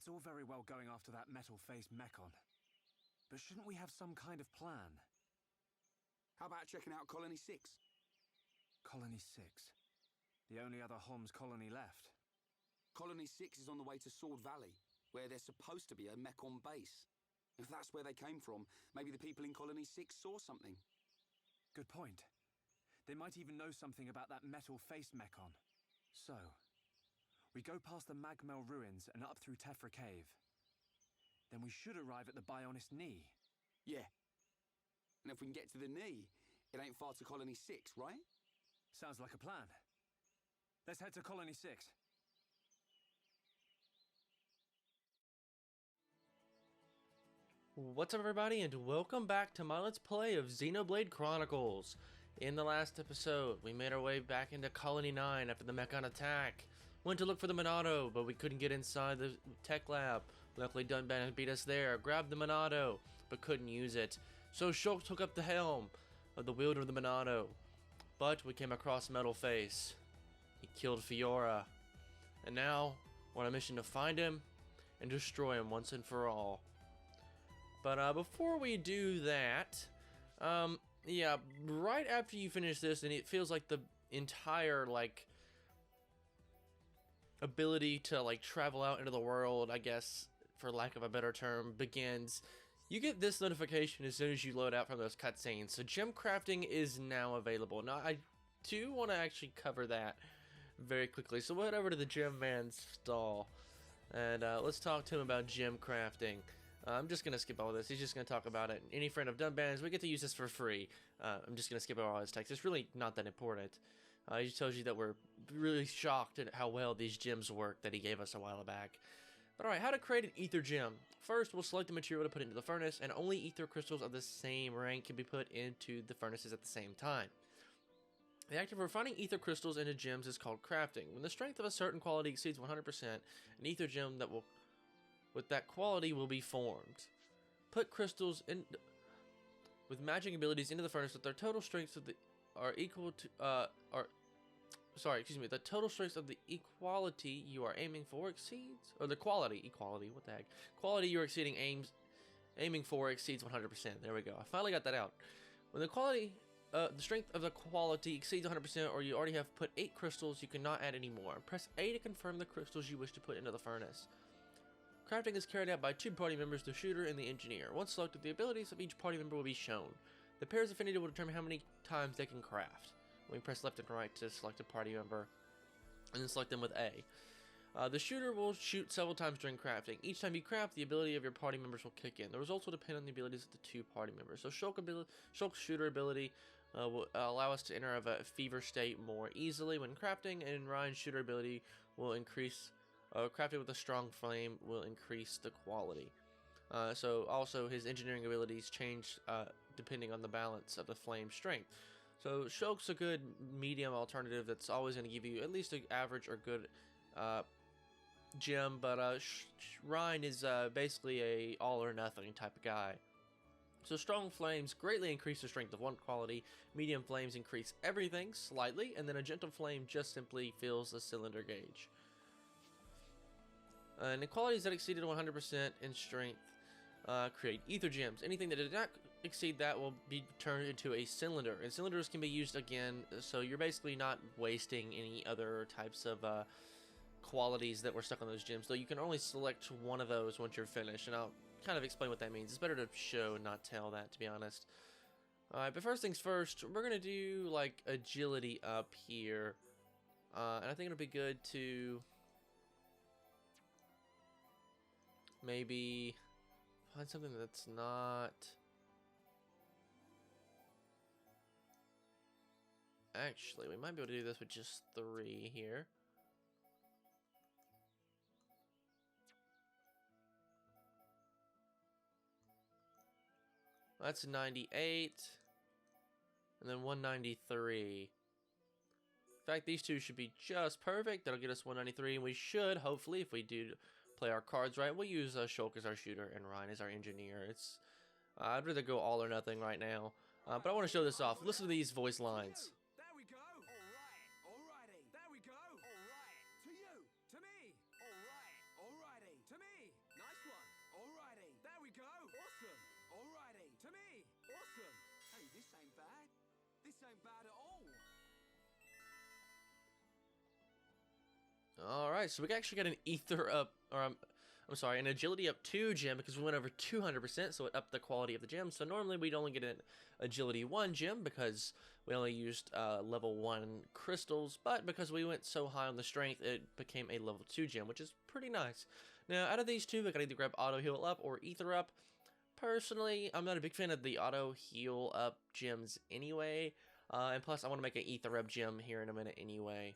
It's all very well going after that metal-faced Mechon. But shouldn't we have some kind of plan? How about checking out Colony 6? Colony 6? The only other Homs colony left. Colony 6 is on the way to Sword Valley, where there's supposed to be a Mechon base. If that's where they came from, maybe the people in Colony 6 saw something. Good point. They might even know something about that metal-faced Mechon. So, we go past the Magmel ruins and up through Tephra Cave. Then we should arrive at the Bionist Knee. Yeah. And if we can get to the knee, it ain't far to Colony 6, right? Sounds like a plan. Let's head to Colony 6. What's up, everybody, and welcome back to my Let's Play of Xenoblade Chronicles. In the last episode, we made our way back into Colony 9 after the Mechon Attack. Went to look for the Monado, but we couldn't get inside the tech lab. Luckily, Dunban beat us there, grabbed the Monado, but couldn't use it. So Shulk took up the helm of the wielder of the Monado. But we came across Metal Face. He killed Fiora. And now, we're on a mission to find him and destroy him once and for all. But before we do that, yeah, right after you finish this, and it feels like the entire, ability to, travel out into the world, I guess, for lack of a better term, begins. You get this notification as soon as you load out from those cutscenes. So gem crafting is now available. Now, I do want to actually cover that very quickly. So we'll head over to the Gem Man's stall, and let's talk to him about gem crafting. I'm just going to skip all this. He's just going to talk about it. Any friend of Dunban's, we get to use this for free. I'm just going to skip over all his text. It's really not that important. He just tells you that we're really shocked at how well these gems work that he gave us a while back. But alright, how to create an ether gem. First, we'll select the material to put into the furnace, and only ether crystals of the same rank can be put into the furnaces at the same time. The act of refining ether crystals into gems is called crafting. When the strength of a certain quality exceeds 100%, an ether gem that will with that quality will be formed. Put crystals in with magic abilities into the furnace with their total strengths of the are equal to the total strengths of the equality you are aiming for exceeds, or the quality, what the heck? Quality you're aiming for exceeds 100%. There we go. I finally got that out. When the quality the strength of the quality exceeds 100%, or you already have put 8 crystals, you cannot add any more. Press A to confirm the crystals you wish to put into the furnace. Crafting is carried out by 2 party members, the shooter and the engineer. Once selected, the abilities of each party member will be shown. The pair's affinity will determine how many times they can craft. We press left and right to select a party member, and then select them with A. The shooter will shoot several times during crafting. Each time you craft, the ability of your party members will kick in. The results will depend on the abilities of the 2 party members. So Shulk's shooter ability will allow us to enter a fever state more easily when crafting, and Ryan's shooter ability will increase crafting with a strong flame will increase the quality. So also his engineering abilities change depending on the balance of the flame strength. So Shulk's a good medium alternative that's always going to give you at least an average or good gem, but Ryan is basically a all or nothing type of guy. So strong flames greatly increase the strength of one quality, medium flames increase everything slightly, and then a gentle flame just simply fills the cylinder gauge. And the qualities that exceeded 100% in strength create ether gems. Anything that did not exceed that will be turned into a cylinder. And cylinders can be used again, so you're basically not wasting any other types of qualities that were stuck on those gems. Though you can only select one of those once you're finished, and I'll kind of explain what that means. It's better to show, not tell that, to be honest. Alright, but first things first, we're going to do, agility up here. And I think it'll be good to maybe find something that's not... Actually, we might be able to do this with just 3 here. That's 98. And then 193. In fact, these 2 should be just perfect. That'll get us 193, and we should, hopefully, if we do play our cards right, we'll use Shulk as our shooter and Ryan as our engineer. I'd rather go all or nothing right now, but I want to show this off. Listen to these voice lines. There we go. All right. Alrighty. There we go. All right. To you. To me. All right. Alrighty. To me. ain't bad at all. Alright, so we actually got an ether up, or I'm sorry, an agility up 2 gem because we went over 200%, so it upped the quality of the gem. So normally we'd only get an agility 1 gem because we only used level 1 crystals, but because we went so high on the strength, it became a level 2 gem, which is pretty nice. Now, out of these two, we can either grab auto heal up or ether up. Personally, I'm not a big fan of the auto heal up gems anyway, and plus I want to make an ether up gem here in a minute anyway.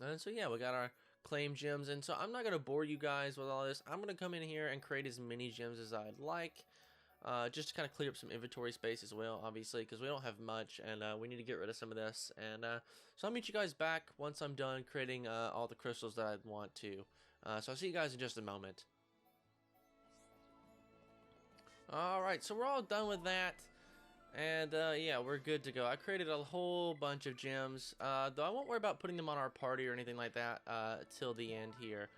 And so yeah, we got our claim gems, and so I'm not going to bore you guys with all this. I'm going to come in here and create as many gems as I'd like, just to kind of clear up some inventory space as well, obviously, because we don't have much, and we need to get rid of some of this. And so I'll meet you guys back once I'm done creating all the crystals that I want to. So I'll see you guys in just a moment. Alright, so we're all done with that. And yeah, we're good to go. I created a whole bunch of gems, though I won't worry about putting them on our party or anything like that till the end here.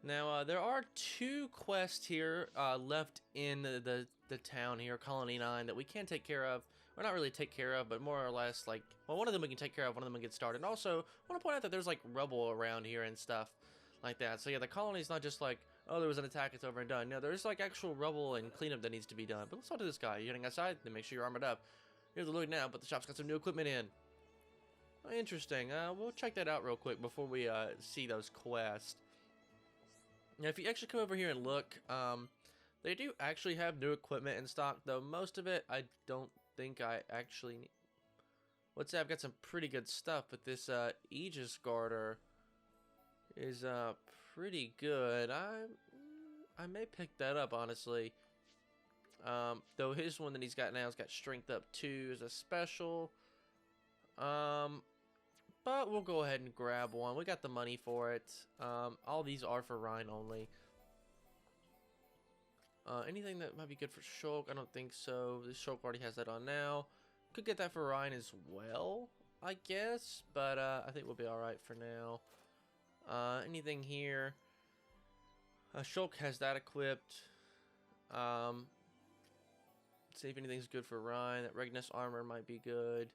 Now, there are 2 quests here left in the town here, Colony 9, that we can take care of. Or not really take care of, but more or less, like, well, one of them we can take care of, one of them we can get started. And also, I want to point out that there's, like, rubble around here and stuff like that. So yeah, the colony's not just like, oh, there was an attack, it's over and done. No, there's like actual rubble and cleanup that needs to be done. But let's talk to this guy. You're heading outside? Then make sure you're armored up. Here's the look now, but the shop's got some new equipment in. Oh, interesting. We'll check that out real quick before we see those quests. Now, if you actually come over here and look, they do actually have new equipment in stock, though most of it I don't think I actually need. Let's say I've got some pretty good stuff, but this Aegis Garter is pretty good. I may pick that up, honestly. Though his one that he's got now has got strength up 2 as a special. But we'll go ahead and grab one. We got the money for it. All these are for Ryan only. Anything that might be good for Shulk? I don't think so. This Shulk already has that on now. Could get that for Ryan as well, I guess. But I think we'll be alright for now. Anything here? Shulk has that equipped. Let's see if anything's good for Ryan. That Regnus armor might be good.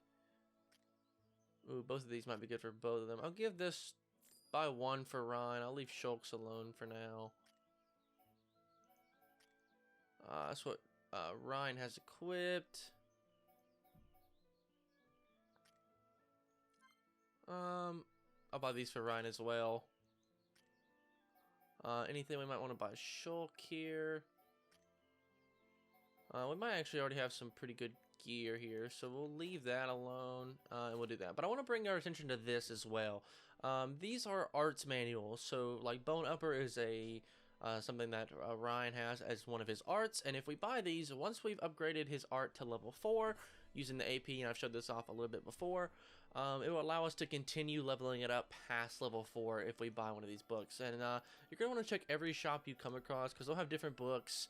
Ooh, both of these might be good for both of them. I'll give this buy 1 for Ryan. I'll leave Shulk's alone for now. That's what Ryan has equipped. I'll buy these for Ryan as well. Anything we might want to buy Shulk here. We might actually already have some pretty good gear here, so we'll leave that alone, and we'll do that. But I want to bring our attention to this as well. These are arts manuals, so like Bone Upper is a something that Ryan has as one of his arts, and if we buy these, once we've upgraded his art to level 4 using the AP, and I've showed this off a little bit before, it will allow us to continue leveling it up past level 4 if we buy one of these books. And you're going to want to check every shop you come across, because they'll have different books.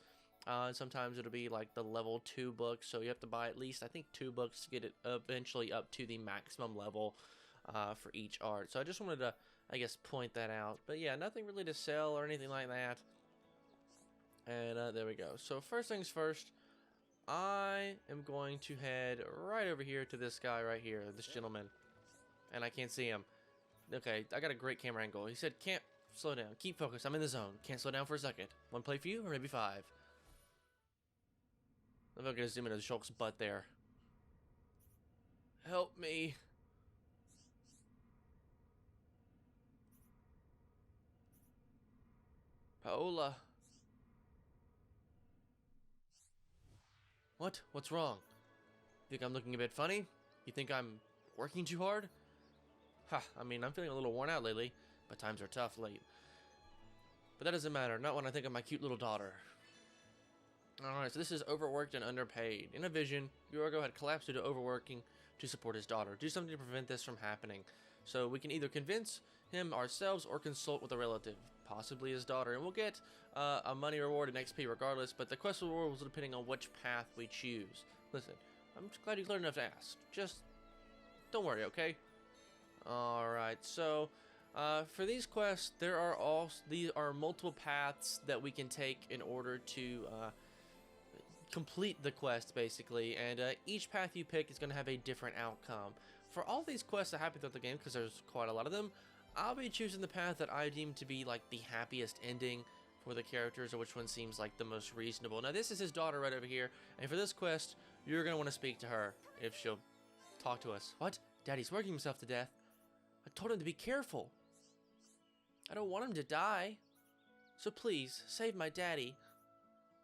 Sometimes it'll be like the level 2 books, so you have to buy at least, I think, 2 books to get it eventually up to the maximum level for each art. So I just wanted to, I guess, point that out. But yeah, nothing really to sell or anything like that. And there we go. So first things first, I am going to head right over here to this guy right here, this gentleman. And I can't see him. Okay, I got a great camera angle. He said, can't slow down. Keep focused. I'm in the zone. Can't slow down for a second. One play for you, or maybe 5. I'm going to zoom into Shulk's butt there. Help me. Paola. What? What's wrong? Think I'm looking a bit funny? You think I'm working too hard? Ha, I mean, I'm feeling a little worn out lately, but times are tough late. But that doesn't matter, not when I think of my cute little daughter. Alright, so this is overworked and underpaid. In a vision, Yorgo had collapsed due to overworking to support his daughter. Do something to prevent this from happening. So we can either convince him ourselves or consult with a relative, possibly his daughter, and we'll get a money reward and XP regardless, but the quest reward will depending on which path we choose. Listen, I'm just glad you learned enough to ask. Just don't worry, okay? Alright, so for these quests, these are multiple paths that we can take in order to complete the quest, basically, and each path you pick is going to have a different outcome. For all these quests that happen throughout the game, because there's quite a lot of them, I'll be choosing the path that I deem to be like the happiest ending for the characters, or which one seems like the most reasonable. Now, this is his daughter right over here, and for this quest, you're going to want to speak to her if she'll talk to us. What? Daddy's working himself to death. I told him to be careful. I don't want him to die. So please, save my daddy.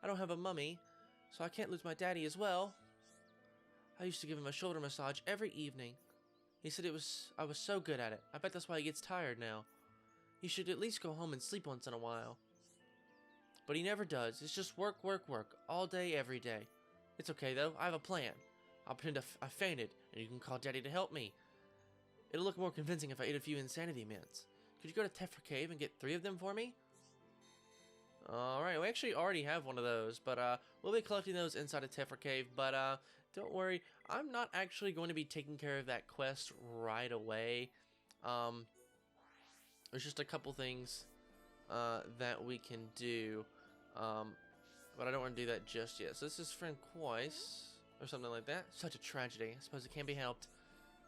I don't have a mummy, so I can't lose my daddy as well. I used to give him a shoulder massage every evening. He said I was so good at it. I bet that's why he gets tired now. He should at least go home and sleep once in a while. But he never does. It's just work, work, work, all day, every day. It's okay though, I have a plan. I'll pretend I fainted, and you can call Daddy to help me. It'll look more convincing if I eat a few insanity mints. Could you go to Tephra Cave and get 3 of them for me? Alright, we actually already have one of those, but we'll be collecting those inside of Tephra Cave, but don't worry, I'm not actually going to be taking care of that quest right away. There's just a couple things that we can do, but I don't want to do that just yet. So this is Francois, or something like that. Such a tragedy. I suppose it can't be helped.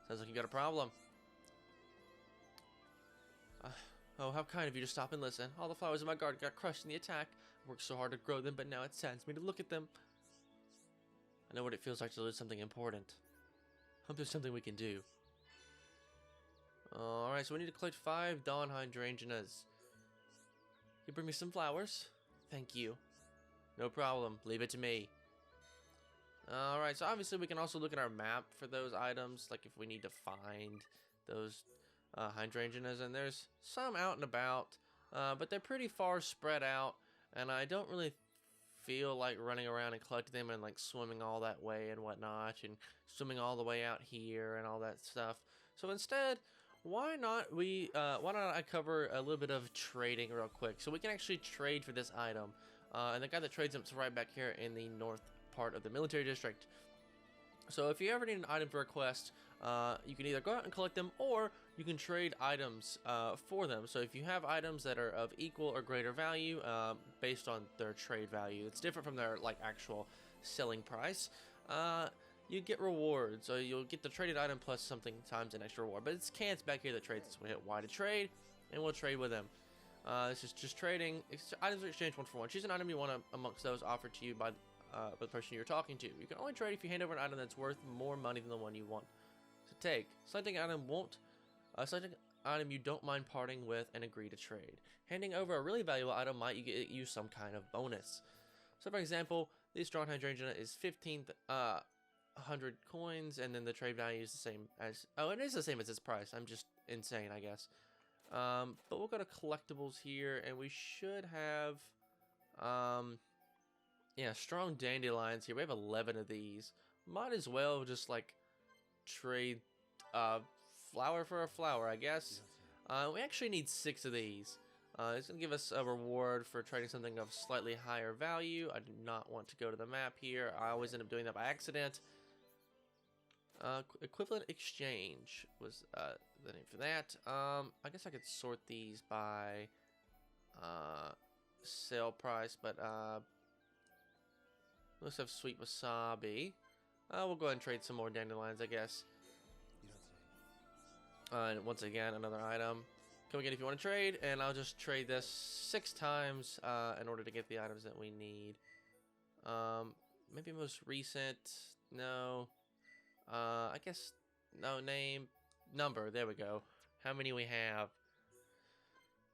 Sounds like you got a problem. Oh, how kind of you to stop and listen. All the flowers in my garden got crushed in the attack. I worked so hard to grow them, but now it saddens me to look at them. I know what it feels like to lose something important. Hope there's something we can do. Alright, so we need to collect 5 dawn hydrangeas. You bring me some flowers? Thank you. No problem. Leave it to me. Alright, so obviously we can also look at our map for those items, like if we need to find those hydrangeas, and there's some out and about, but they're pretty far spread out, and I don't really feel like running around and collecting them and like swimming all that way and whatnot, and swimming all the way out here and all that stuff. So instead, why not I cover a little bit of trading real quick, so we can actually trade for this item, and the guy that trades them is right back here in the north part of the military district. So if you ever need an item for a quest, you can either go out and collect them, or you can trade items for them. So if you have items that are of equal or greater value, based on their trade value, it's different from their like actual selling price, you get rewards. So you'll get the traded item plus something times an extra reward. But it's Cants back here that trades. So we hit Y to trade, and we'll trade with them. This is just trading. Items are exchanged 1 for 1. Choose an item you want amongst those offered to you by the person you're talking to. You can only trade if you hand over an item that's worth more money than the one you want to take. Selecting an item you don't mind parting with and agree to trade. Handing over a really valuable item might get you some kind of bonus. So for example, this strong hydrangea is 1,500 coins, and then the trade value is the same as, it is the same as its price. I'm just insane, I guess. But we'll go to collectibles here, and we should have yeah, strong dandelions here. We have 11 of these. Might as well just like trade flower for a flower, I guess. We actually need 6 of these. It's gonna give us a reward for trading something of slightly higher value. I do not want to go to the map here. I always end up doing that by accident. Equivalent exchange was the name for that. I guess I could sort these by sale price, but let's have sweet wasabi. We'll go ahead and trade some more dandelions, I guess. And once again, another item. Come again if you want to trade, and I'll just trade this 6 times in order to get the items that we need. Maybe most recent. No. I guess no name, number. There we go. How many we have?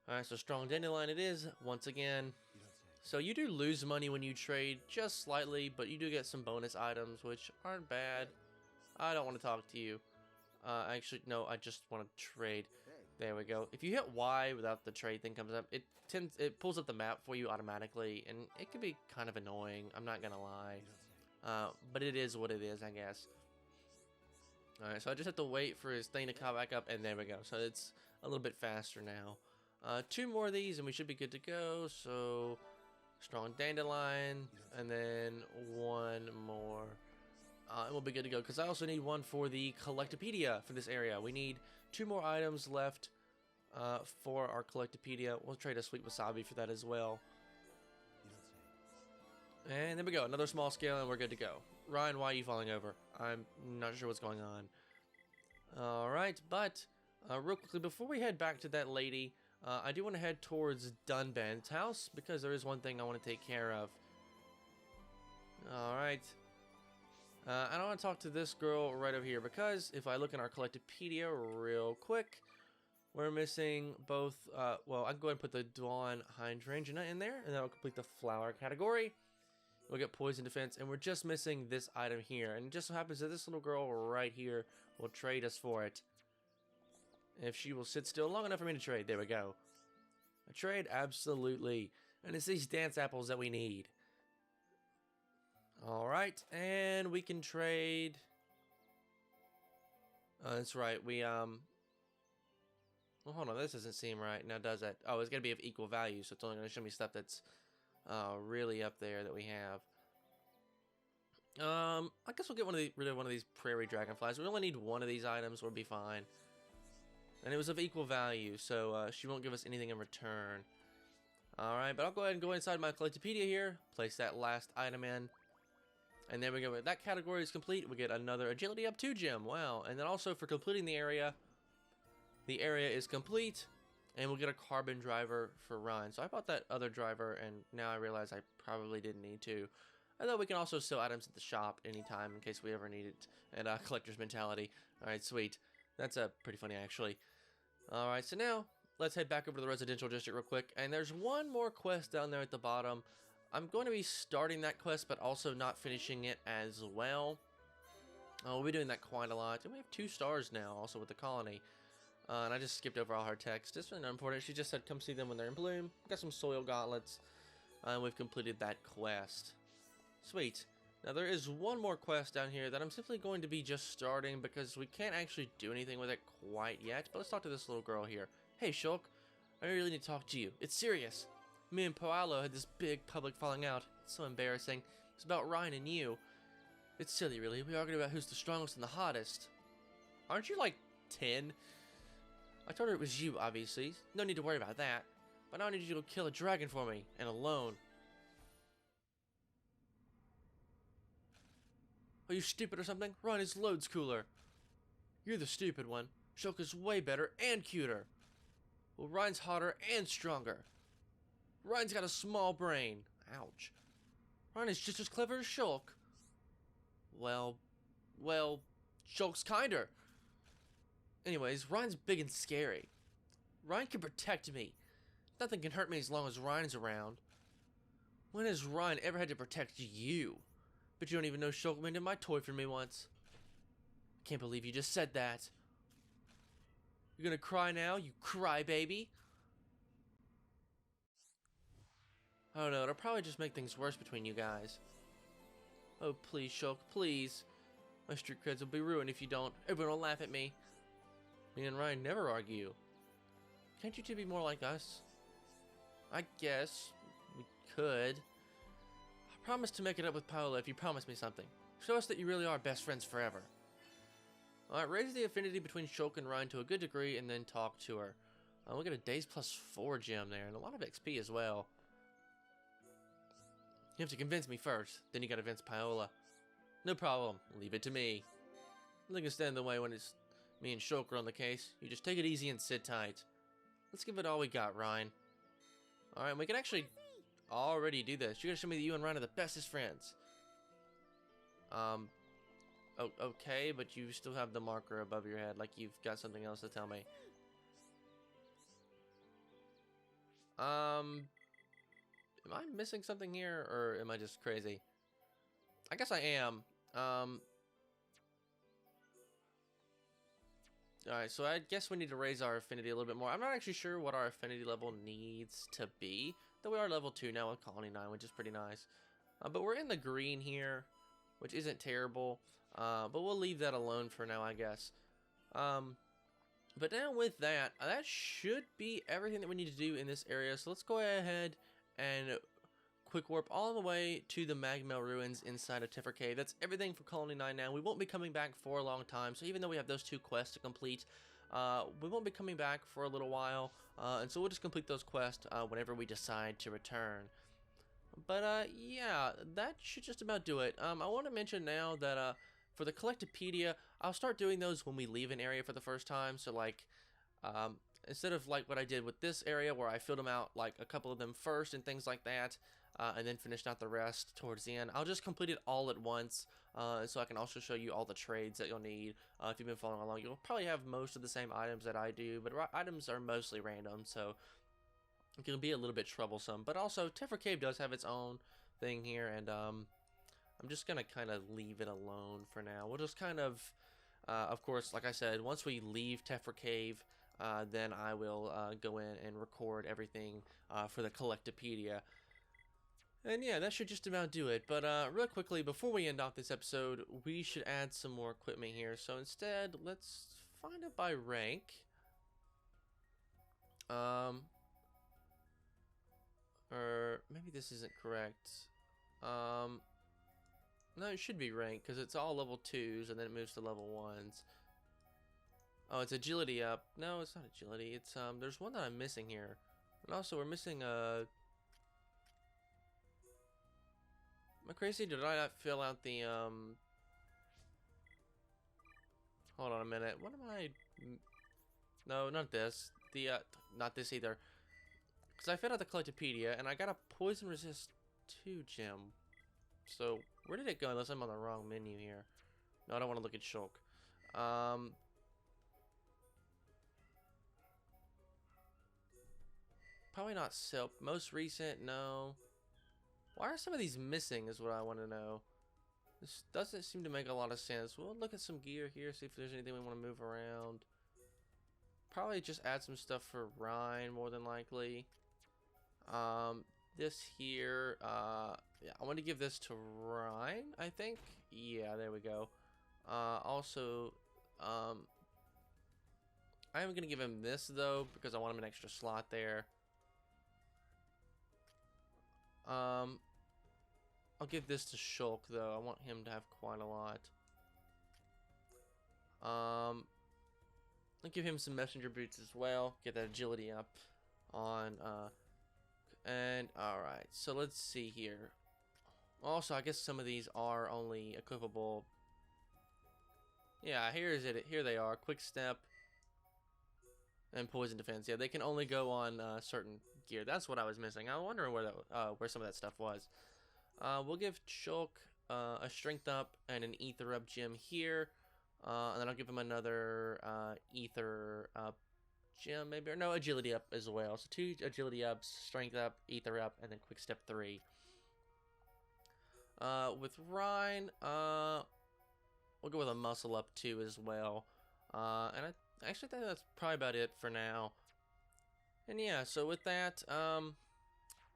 All right, so strong dandelion it is once again. So you do lose money when you trade, just slightly, but you do get some bonus items, which aren't bad. I don't want to talk to you. Actually, no, I just want to trade. There we go. If you hit Y without the trade thing comes up, it pulls up the map for you automatically, and it can be kind of annoying. I'm not gonna lie, but it is what it is, I guess. All right, so I just have to wait for his thing to come back up, and there we go. So it's a little bit faster now. 2 more of these, and we should be good to go. So strong dandelion, and then 1 more. And we'll be good to go, because I also need 1 for the Collectopedia for this area. We need 2 more items left for our Collectopedia. We'll trade a sweet wasabi for that as well. And there we go, another small scale and we're good to go. Ryan, why are you falling over? I'm not sure what's going on. Alright, but real quickly, before we head back to that lady, I do want to head towards Dunban's house, because there is one thing I want to take care of. Alright. I want to talk to this girl right over here, because if I look in our Collectopedia real quick, we're missing both, well, I can go ahead and put the Dawn Hydrangea in there, and that'll complete the flower category. We'll get poison defense, and we're just missing this item here. And it just so happens that this little girl right here will trade us for it. If she will sit still long enough for me to trade. There we go. A trade? Absolutely. And it's these dance apples that we need. Alright, and we can trade. That's right, well, hold on, this doesn't seem right. Now, does it? Oh, it's going to be of equal value, so it's only going to show me stuff that's really up there that we have. I guess we'll get rid of one of these prairie dragonflies. We only need one of these items, we'll be fine. And it was of equal value, so she won't give us anything in return. Alright, but I'll go ahead and go inside my Collectopedia here, place that last item in. And there we go. That category is complete. We get another agility up 2 gem. Wow. And then also for completing the area is complete. And we'll get a carbon driver for Ryan. So I bought that other driver, and now I realize I probably didn't need to. Although we can also sell items at the shop anytime in case we ever need it. And collector's mentality. Alright, sweet. That's pretty funny, actually. Alright, so now let's head back over to the residential district real quick. And there's one more quest down there at the bottom. I'm going to be starting that quest, but also not finishing it as well. We'll be doing that quite a lot. And we have 2 stars now, also with the colony. And I just skipped over all her text. It's really not important. She just said, come see them when they're in bloom. Got some soil gauntlets. And we've completed that quest. Sweet. Now, there is one more quest down here that I'm simply going to be just starting, because we can't actually do anything with it quite yet. But let's talk to this little girl here. Hey, Shulk. I really need to talk to you. It's serious. Me and Paolo had this big public falling out. It's so embarrassing. It's about Ryan and you. It's silly, really. We argued about who's the strongest and the hottest. Aren't you, like, 10? I told her it was you, obviously. No need to worry about that. But now I need you to kill a dragon for me, and alone. Are you stupid or something? Ryan is loads cooler. You're the stupid one. Shulk is way better and cuter. Well, Ryan's hotter and stronger. Ryan's got a small brain. Ouch. Ryan is just as clever as Shulk. Well, Shulk's kinder. Anyways, Ryan's big and scary. Ryan can protect me. Nothing can hurt me as long as Ryan's around. When has Ryan ever had to protect you? But you don't even know Shulk mended my toy for me once. Can't believe you just said that. You're gonna cry now, you crybaby? I don't know, it'll probably just make things worse between you guys. Oh, please, Shulk, please. My street creds will be ruined if you don't. Everyone will laugh at me. Me and Ryan never argue. Can't you two be more like us? I guess we could. I promise to make it up with Paola if you promise me something. Show us that you really are best friends forever. Alright, raise the affinity between Shulk and Ryan to a good degree and then talk to her. We'll get a days +4 gem there and a lot of XP as well. You have to convince me first, then you gotta convince Paola. No problem, leave it to me. Nothing can stand in the way when it's me and Shulk are on the case. You just take it easy and sit tight. Let's give it all we got, Ryan. Alright, we can actually already do this. You're gonna show me that you and Ryan are the bestest friends. Okay, but you still have the marker above your head, like you've got something else to tell me. Am I missing something here, or am I just crazy? I guess I am. Alright, so I guess we need to raise our affinity a little bit more. I'm not actually sure what our affinity level needs to be. Though we are level 2 now with Colony 9, which is pretty nice. But we're in the green here, which isn't terrible. But we'll leave that alone for now, I guess. But now with that, that should be everything that we need to do in this area. So let's go ahead and quick warp all the way to the Magmel ruins inside of Tiffer Cave. That's everything for Colony 9 now. We won't be coming back for a long time. So even though we have those 2 quests to complete, we won't be coming back for a little while. And so we'll just complete those quests whenever we decide to return. But yeah, that should just about do it. I want to mention now that for the Collectopedia, I'll start doing those when we leave an area for the first time. So like, um, instead of like what I did with this area where I filled them out like a couple of them first and things like that, and then finished out the rest towards the end, I'll just complete it all at once. So I can also show you all the trades that you'll need. If you've been following along, you'll probably have most of the same items that I do, but items are mostly random, so it can be a little bit troublesome. But also, Tefra Cave does have its own thing here, and I'm just gonna kind of leave it alone for now. We'll just kind of course, like I said, once we leave Tefra Cave, then I will go in and record everything for the Collectopedia. And yeah, that should just about do it. But real quickly, before we end off this episode, we should add some more equipment here. So instead, let's find it by rank. Or maybe this isn't correct. No, it should be rank because it's all level 2s and then it moves to level 1s. Oh, it's agility up. No, it's not agility. It's there's one that I'm missing here. And also we're missing a Am I crazy? Did I not fill out the hold on a minute. What am I No, not this. The not this either. Cuz I filled out the Collectopedia and I got a poison resist 2 gem. So, where did it go unless I'm on the wrong menu here? No, I don't want to look at Shulk. Probably not Silp. Most recent, no. Why are some of these missing is what I want to know. This doesn't seem to make a lot of sense. We'll look at some gear here, see if there's anything we want to move around. Probably just add some stuff for Ryan, more than likely. This here, yeah, I want to give this to Ryan, I think. Yeah, there we go. Also, I am going to give him this, though, because I want him an extra slot there. I'll give this to Shulk, though. I want him to have quite a lot. I'll give him some messenger boots as well. Get that agility up on, and alright, so let's see here. Also, I guess some of these are only equipable. Yeah, here they are. Quick step and poison defense. Yeah, they can only go on certain gear. That's what I was missing. I was wondering where some of that stuff was. We'll give Shulk a strength up and an ether up gem here. And then I'll give him another ether up gem, maybe, or no, agility up as well. So 2 agility ups, strength up, ether up, and then quick step 3. With Ryan, we'll go with a muscle up 2 as well. And I actually think that's probably about it for now. And yeah, so with that,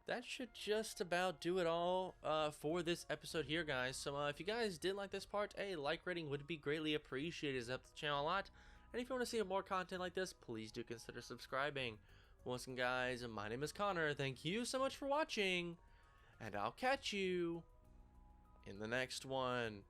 that should just about do it all for this episode here, guys. So if you guys did like this part, a like rating would be greatly appreciated. It helps the channel a lot. And if you want to see more content like this, please do consider subscribing. Once again, guys, my name is Connor. Thank you so much for watching, and I'll catch you in the next one.